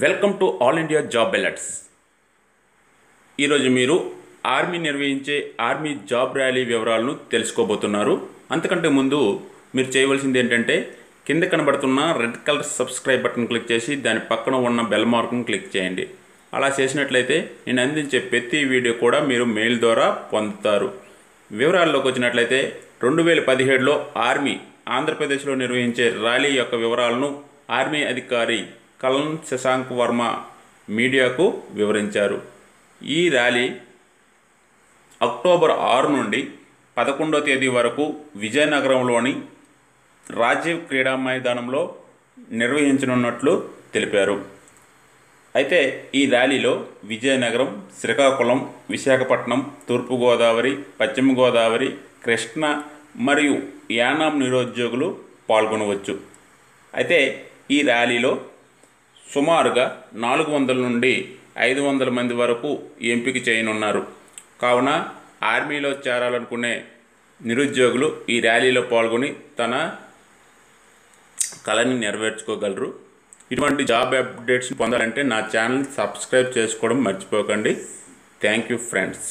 Welcome to all India job alerts. ఈరోజు మీరు army నిర్వహించే ఆర్మీ జాబ్ ర్యాలీ వివరాలను తెలుసుకోబోతున్నారు. అంతకంటే ముందు మీరు చేయవలసింది ఏంటంటే కింద కనబడుతున్న red colour subscribe button click చేసి దాని పక్కన ఉన్న బెల్ మార్క్ను క్లిక్ చేయండి. అలా చేసినట్లయితే నేను అందించే ప్రతి వీడియో కూడా మీరు మెయిల్ ద్వారా పొందుతారు. వివరాల్లోకి వచ్చినట్లయితే 2017లో ఆర్మీ ఆంధ్రప్రదేశ్లో నిర్వహించే ర్యాలీ యొక్క వివరాలను ఆర్మీ అధికారి కల్నల్ శశాంక్ వర్మ మీడియాకు వివరించారు. ఈ ర్యాలీ అక్టోబర్ 6 నుండి 11వ తేదీ వరకు విజయనగరంలోని రాజీవ్ క్రీడా మైదానంలో నిర్వహించనున్నట్లు తెలిపారు. అయితే ఈ ర్యాలీలో విజయనగరం, శ్రీకాకుళం, విశాఖపట్నం, తూర్పుగోదావరి, పశ్చిమ గోదావరి, కృష్ణా మరియు యానాం నిరుద్యోగులు పాల్గొనవచ్చు. అయితే ఈ ర్యాలీలో సుమారుగా 400 నుండి 500 మంది వరకు ఎంపిక చేయనున్నారు. కావున ఆర్మీలో చేరాలనుకునే నిరుద్యోగులు ఈ ర్యాలీలో పాల్గొని తన కళని నెరవేర్చుకోగలరు. ఇటువంటి జాబ్ అప్డేట్స్ పొందాలంటే నా ఛానల్ సబ్స్క్రైబ్ చేసుకోవడం మర్చిపోకండి. Thank you friends.